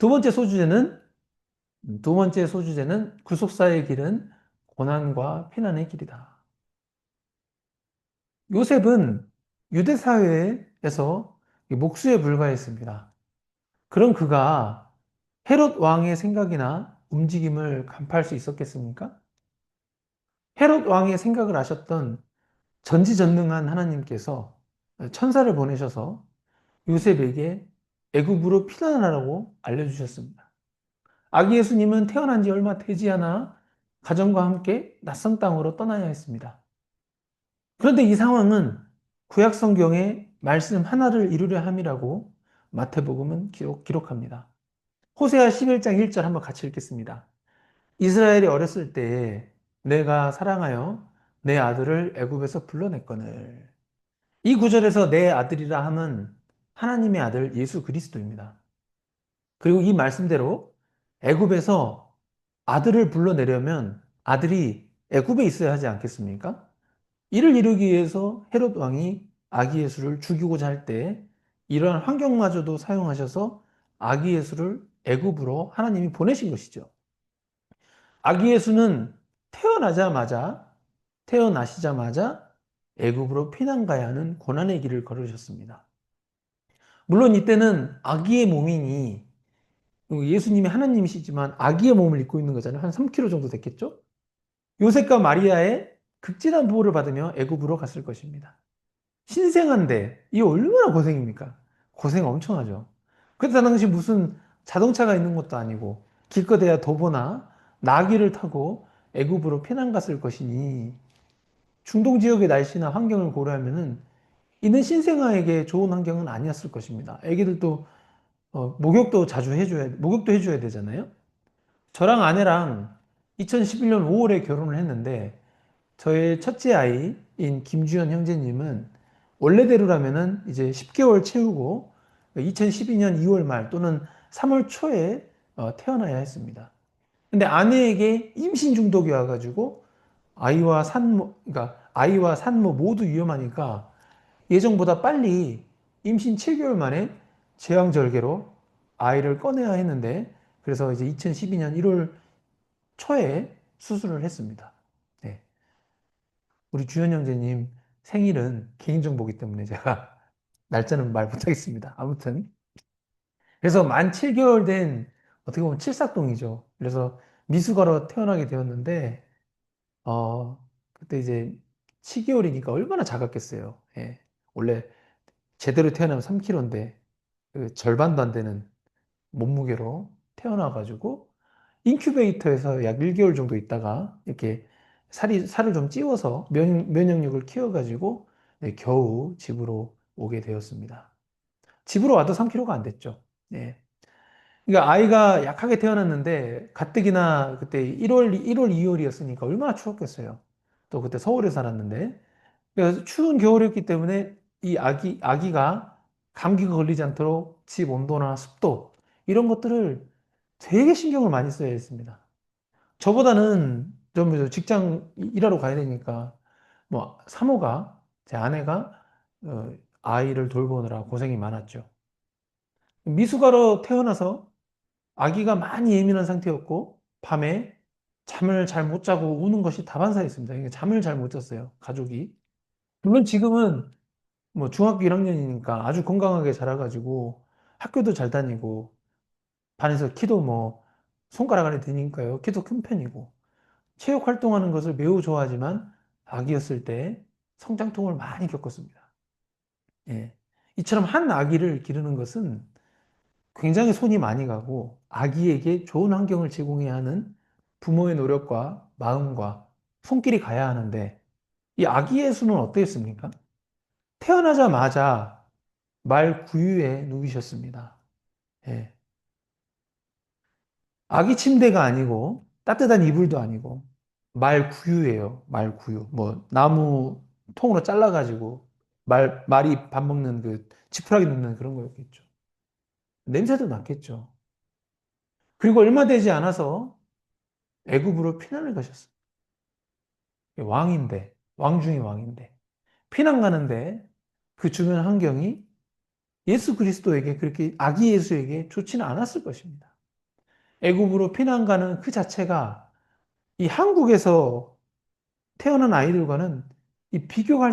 두 번째 소주제는, 두 번째 소주제는 구속사의 길은 고난과 피난의 길이다. 요셉은 유대 사회에서 목수에 불과했습니다. 그럼 그가 헤롯 왕의 생각이나 움직임을 간파할 수 있었겠습니까? 헤롯 왕의 생각을 아셨던 전지전능한 하나님께서 천사를 보내셔서 요셉에게 애굽으로 피난하라고 알려주셨습니다. 아기 예수님은 태어난 지 얼마 되지 않아 가정과 함께 낯선 땅으로 떠나야 했습니다. 그런데 이 상황은 구약 성경의 말씀 하나를 이루려 함이라고 마태복음은 기록합니다. 호세아 11장 1절 한번 같이 읽겠습니다. 이스라엘이 어렸을 때에 내가 사랑하여 내 아들을 애굽에서 불러냈거늘. 이 구절에서 내 아들이라 함은 하나님의 아들 예수 그리스도입니다. 그리고 이 말씀대로 애굽에서 아들을 불러내려면 아들이 애굽에 있어야 하지 않겠습니까? 이를 이루기 위해서 헤롯 왕이 아기 예수를 죽이고자 할 때 이러한 환경마저도 사용하셔서 아기 예수를 애굽으로 하나님이 보내신 것이죠. 아기 예수는 태어나자마자 태어나시자마자 애굽으로 피난 가야 하는 고난의 길을 걸으셨습니다. 물론 이때는 아기의 몸이니 예수님이 하나님이시지만 아기의 몸을 입고 있는 거잖아요. 한 3kg 정도 됐겠죠? 요셉과 마리아의 극진한 보호를 받으며 애굽으로 갔을 것입니다. 신생한데 이게 얼마나 고생입니까? 고생 엄청 하죠. 그때 당시 무슨 자동차가 있는 것도 아니고 기껏해야 도보나 나귀를 타고 애굽으로 피난 갔을 것이니 중동 지역의 날씨나 환경을 고려하면은 이는 신생아에게 좋은 환경은 아니었을 것입니다. 애기들도 목욕도 해줘야 되잖아요. 저랑 아내랑 2011년 5월에 결혼을 했는데 저의 첫째 아이인 김주현 형제님은 원래대로라면은 이제 10개월 채우고 2012년 2월 말 또는 3월 초에 태어나야 했습니다. 근데 아내에게 임신 중독이 와가지고 그러니까 아이와 산모 모두 위험하니까 예정보다 빨리 임신 7개월 만에 제왕절개로 아이를 꺼내야 했는데 그래서 이제 2012년 1월 초에 수술을 했습니다. 네. 우리 주현 형제님 생일은 개인정보기 때문에 제가 날짜는 말 못하겠습니다. 아무튼 그래서 만 7개월 된 어떻게 보면 칠삭동이죠. 그래서 미숙아로 태어나게 되었는데 그때 이제 7개월이니까 얼마나 작았겠어요. 예. 원래 제대로 태어나면 3kg인데 그 절반도 안 되는 몸무게로 태어나가지고 인큐베이터에서 약 1개월 정도 있다가 이렇게 살을 좀 찌워서 면역력을 키워가지고 네, 겨우 집으로 오게 되었습니다. 집으로 와도 3kg가 안 됐죠. 네. 그러니까 아이가 약하게 태어났는데 가뜩이나 그때 1월 2월이었으니까 얼마나 추웠겠어요. 또 그때 서울에 살았는데 그래서 추운 겨울이었기 때문에 이 아기가 감기가 걸리지 않도록 집 온도나 습도 이런 것들을 되게 신경을 많이 써야 했습니다. 저보다는 좀 직장 일하러 가야 되니까 뭐 사모가 제 아내가 아이를 돌보느라 고생이 많았죠. 미숙아로 태어나서 아기가 많이 예민한 상태였고 밤에 잠을 잘 못 자고 우는 것이 다반사였습니다. 그러니까 잠을 잘 못 잤어요, 가족이. 물론 지금은 뭐 중학교 1학년이니까 아주 건강하게 자라가지고 학교도 잘 다니고 반에서 키도 뭐 손가락 안에 드니까요. 키도 큰 편이고 체육 활동하는 것을 매우 좋아하지만 아기였을 때 성장통을 많이 겪었습니다. 예. 이처럼 한 아기를 기르는 것은 굉장히 손이 많이 가고 아기에게 좋은 환경을 제공해야 하는 부모의 노력과 마음과 손길이 가야 하는데 이 아기의 수는 어땠습니까? 태어나자마자 말 구유에 누우셨습니다. 예. 아기 침대가 아니고 따뜻한 이불도 아니고 말 구유예요. 말 구유. 뭐 나무 통으로 잘라가지고 말이 밥 먹는 그 지푸라기 놓는 그런 거였겠죠. 냄새도 났겠죠. 그리고 얼마 되지 않아서 애굽으로 피난을 가셨어요. 왕인데 왕 중의 왕인데 피난 가는데 그 주변 환경이 예수 그리스도에게 그렇게 아기 예수에게 좋지는 않았을 것입니다. 애굽으로 피난 가는 그 자체가 이 한국에서 태어난 아이들과는 이 비교가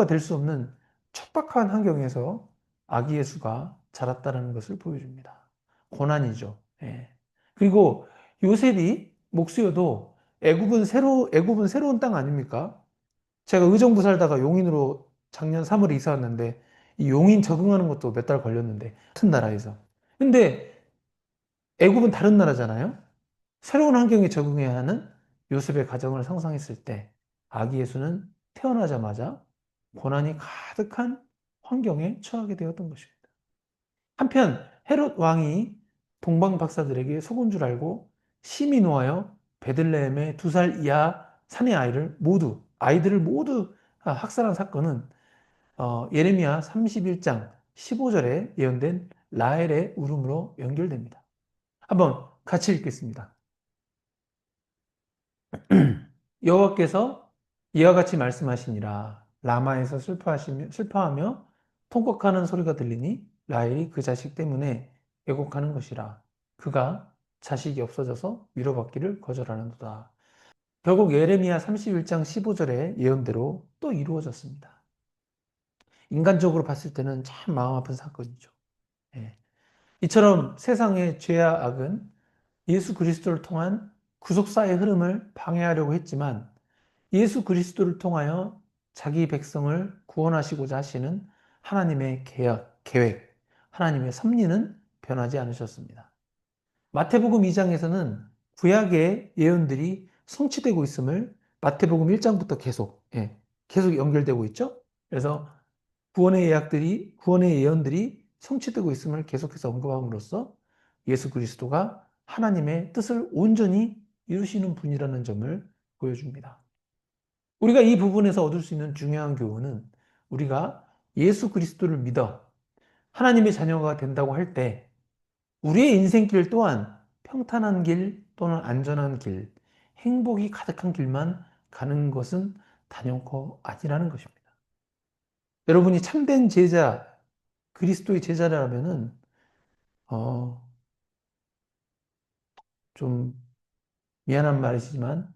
될 수 없는 척박한 환경에서 아기 예수가 자랐다는 것을 보여줍니다. 고난이죠. 예. 그리고 요셉이 목수여도 애굽은 새로운 땅 아닙니까? 제가 의정부 살다가 용인으로 작년 3월에 이사 왔는데 이 용인 적응하는 것도 몇 달 걸렸는데 같은 나라에서. 근데 애굽은 다른 나라잖아요. 새로운 환경에 적응해야 하는 요셉의 가정을 상상했을 때 아기 예수는 태어나자마자 고난이 가득한 환경에 처하게 되었던 것입니다. 한편 헤롯 왕이 동방 박사들에게 속은 줄 알고 심히 노하여 베들레헴의 2살 이하 사내 아이들을 모두 학살한 사건은 예레미야 31장 15절에 예언된 라헬의 울음으로 연결됩니다. 한번 같이 읽겠습니다. 여호와께서 이와 같이 말씀하시니라. 라마에서 슬퍼하며 통곡하는 소리가 들리니 라헬이 그 자식 때문에 애곡하는 것이라. 그가 자식이 없어져서 위로받기를 거절하는도다. 결국 예레미야 31장 15절의 예언대로 또 이루어졌습니다. 인간적으로 봤을 때는 참 마음 아픈 사건이죠. 예. 이처럼 세상의 죄와 악은 예수 그리스도를 통한 구속사의 흐름을 방해하려고 했지만 예수 그리스도를 통하여 자기 백성을 구원하시고자 하시는 하나님의 계획, 하나님의 섭리는 변하지 않으셨습니다. 마태복음 2장에서는 구약의 예언들이 성취되고 있음을 마태복음 1장부터 계속 연결되고 있죠. 그래서 구원의 예언들이 성취되고 있음을 계속해서 언급함으로써 예수 그리스도가 하나님의 뜻을 온전히 이루시는 분이라는 점을 보여줍니다. 우리가 이 부분에서 얻을 수 있는 중요한 교훈은 우리가 예수 그리스도를 믿어 하나님의 자녀가 된다고 할 때 우리의 인생길 또한 평탄한 길 또는 안전한 길, 행복이 가득한 길만 가는 것은 단연코 아니라는 것입니다. 여러분이 참된 제자, 그리스도의 제자라면은 어, 좀 미안한 말이지만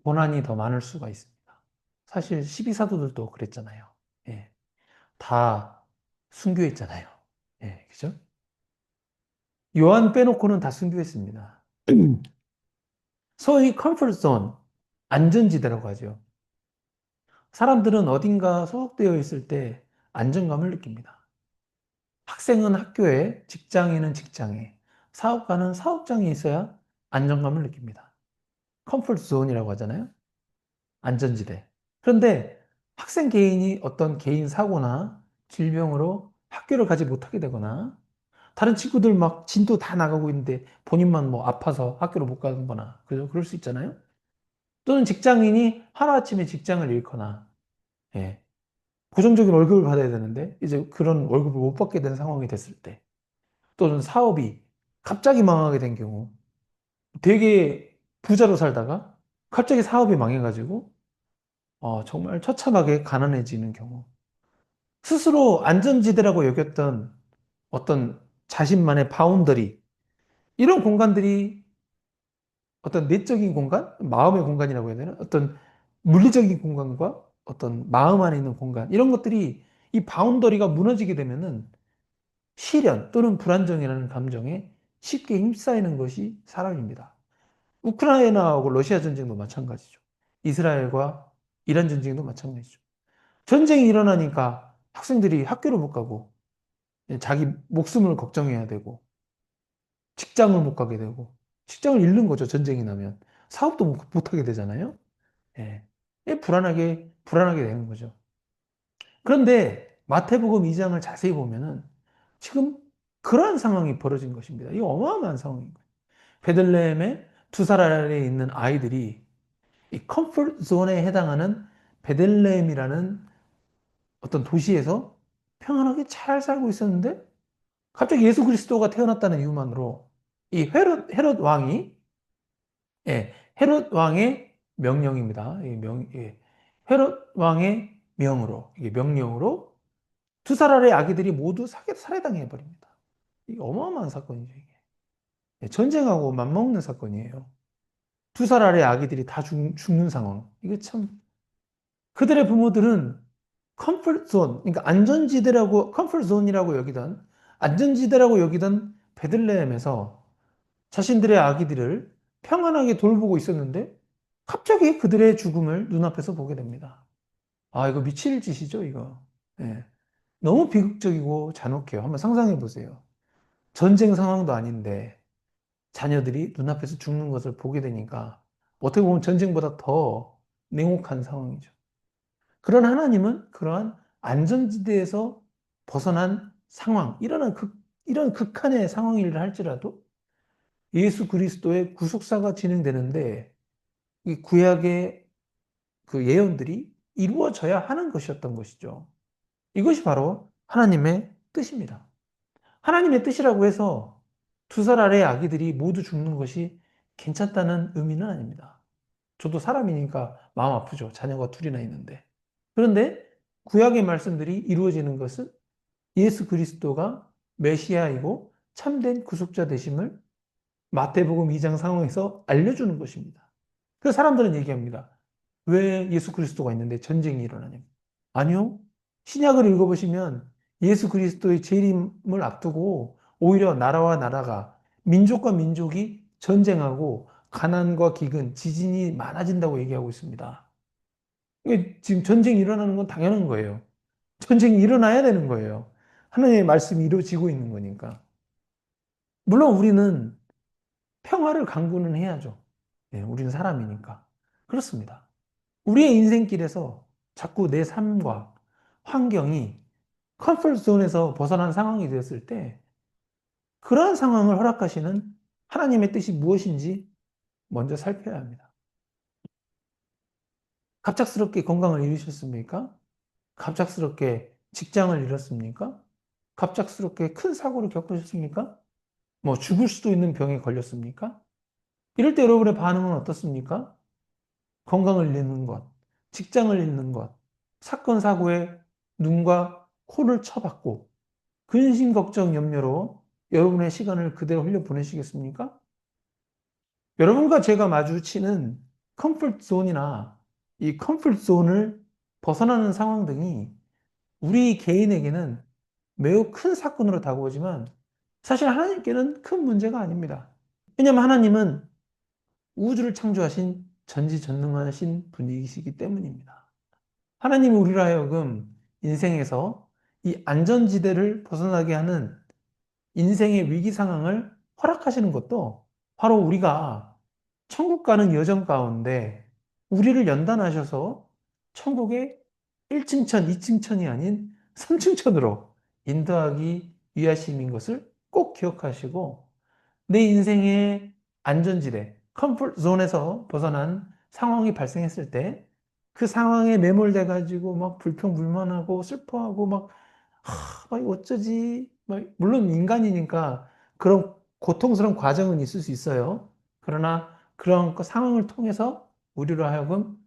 고난이 더 많을 수가 있습니다. 사실 12사도들도 그랬잖아요. 예, 다 순교했잖아요. 예, 그죠? 요한 빼놓고는 다 순교했습니다. 소위 컴포트 존, 안전지대라고 하죠. 사람들은 어딘가 소속되어 있을 때 안정감을 느낍니다. 학생은 학교에, 직장인은 직장에, 사업가는 사업장에 있어야 안정감을 느낍니다. 컴포트 존이라고 하잖아요. 안전지대. 그런데 학생 개인이 어떤 개인 사고나 질병으로 학교를 가지 못하게 되거나 다른 친구들 막 진도 다 나가고 있는데 본인만 뭐 아파서 학교를 못 가는 거나 그럴 수 있잖아요. 또는 직장인이 하루아침에 직장을 잃거나 예, 고정적인 월급을 받아야 되는데 이제 그런 월급을 못 받게 된 상황이 됐을 때 또는 사업이 갑자기 망하게 된 경우 되게 부자로 살다가 갑자기 사업이 망해가지고 정말 처참하게 가난해지는 경우 스스로 안전지대라고 여겼던 어떤 자신만의 바운더리 이런 공간들이 어떤 내적인 공간, 마음의 공간이라고 해야 되나? 어떤 물리적인 공간과 어떤 마음 안에 있는 공간, 이런 것들이 이 바운더리가 무너지게 되면은 시련 또는 불안정이라는 감정에 쉽게 휩싸이는 것이 사람입니다. 우크라이나하고 러시아 전쟁도 마찬가지죠. 이스라엘과 이란 전쟁도 마찬가지죠. 전쟁이 일어나니까 학생들이 학교를 못 가고 자기 목숨을 걱정해야 되고 직장을 못 가게 되고 직장을 잃는 거죠. 전쟁이 나면 사업도 못 하게 되잖아요. 예. 불안하게 되는 거죠. 그런데 마태복음 2장을 자세히 보면은 지금 그러한 상황이 벌어진 것입니다. 이 어마어마한 상황인 거예요. 베들레헴에 2살 아래에 있는 아이들이 이 컴포트 존에 해당하는 베들레헴이라는 어떤 도시에서 평안하게 잘 살고 있었는데 갑자기 예수 그리스도가 태어났다는 이유만으로 이 헤롯 왕이 헤롯 왕의 명령입니다. 헤롯 왕의 이게 명령으로 2살 아래 아기들이 모두 살해당해 버립니다. 이게 어마어마한 사건이죠, 이게. 전쟁하고 맞먹는 사건이에요. 2살 아래 아기들이 다 죽는 상황. 이게 참, 그들의 부모들은 컴포트 존, 그러니까 안전지대라고, 컴포트 존이라고 여기던, 안전지대라고 여기던 베들레헴에서 자신들의 아기들을 평안하게 돌보고 있었는데, 갑자기 그들의 죽음을 눈앞에서 보게 됩니다. 아, 이거 미칠 짓이죠, 이거. 예. 너무 비극적이고 잔혹해요. 한번 상상해 보세요. 전쟁 상황도 아닌데, 자녀들이 눈앞에서 죽는 것을 보게 되니까 어떻게 보면 전쟁보다 더 냉혹한 상황이죠. 그런 하나님은 그러한 안전지대에서 벗어난 상황, 이런 극한의 상황이라 할지라도 예수 그리스도의 구속사가 진행되는데 이 구약의 그 예언들이 이루어져야 하는 것이었던 것이죠. 이것이 바로 하나님의 뜻입니다. 하나님의 뜻이라고 해서 2살 아래의 아기들이 모두 죽는 것이 괜찮다는 의미는 아닙니다. 저도 사람이니까 마음 아프죠. 자녀가 둘이나 있는데. 그런데 구약의 말씀들이 이루어지는 것은 예수 그리스도가 메시아이고 참된 구속자 되심을 마태복음 2장 상황에서 알려주는 것입니다. 그래서 사람들은 얘기합니다. 왜 예수 그리스도가 있는데 전쟁이 일어나냐? 아니요. 신약을 읽어보시면 예수 그리스도의 재림을 앞두고 오히려 나라와 나라가 민족과 민족이 전쟁하고 가난과 기근, 지진이 많아진다고 얘기하고 있습니다. 이게 지금 전쟁이 일어나는 건 당연한 거예요. 전쟁이 일어나야 되는 거예요. 하나님의 말씀이 이루어지고 있는 거니까. 물론 우리는 평화를 강구는 해야죠. 예, 우리는 사람이니까. 그렇습니다. 우리의 인생길에서 자꾸 내 삶과 환경이 컴포트 존에서 벗어난 상황이 되었을 때 그러한 상황을 허락하시는 하나님의 뜻이 무엇인지 먼저 살펴야 합니다. 갑작스럽게 건강을 잃으셨습니까? 갑작스럽게 직장을 잃었습니까? 갑작스럽게 큰 사고를 겪으셨습니까? 뭐 죽을 수도 있는 병에 걸렸습니까? 이럴 때 여러분의 반응은 어떻습니까? 건강을 잃는 것, 직장을 잃는 것, 사건, 사고에 눈과 코를 쳐박고 근심, 걱정, 염려로 여러분의 시간을 그대로 흘려 보내시겠습니까? 여러분과 제가 마주치는 컴포트 존이나 이 컴포트 존을 벗어나는 상황 등이 우리 개인에게는 매우 큰 사건으로 다가오지만 사실 하나님께는 큰 문제가 아닙니다. 왜냐하면 하나님은 우주를 창조하신 전지전능하신 분이시기 때문입니다. 하나님이 우리로 하여금 인생에서 이 안전지대를 벗어나게 하는 인생의 위기 상황을 허락하시는 것도 바로 우리가 천국 가는 여정 가운데 우리를 연단하셔서 천국의 1층천, 2층천이 아닌 3층천으로 인도하기 위하심인 것을 꼭 기억하시고 내 인생의 안전지대, 컴포트 존에서 벗어난 상황이 발생했을 때 그 상황에 매몰돼 가지고 막 불평불만하고 슬퍼하고 막 어쩌지? 물론 인간이니까 그런 고통스러운 과정은 있을 수 있어요. 그러나 그런 그 상황을 통해서 우리로 하여금,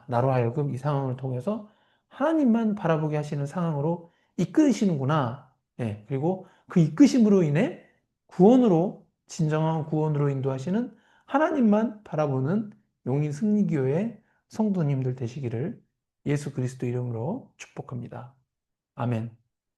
나로 하여금 이 상황을 통해서 하나님만 바라보게 하시는 상황으로 이끄시는구나. 예, 그리고 그 이끄심으로 인해 구원으로, 진정한 구원으로 인도하시는 하나님만 바라보는 용인 승리교회 성도님들 되시기를 예수 그리스도 이름으로 축복합니다. 아멘.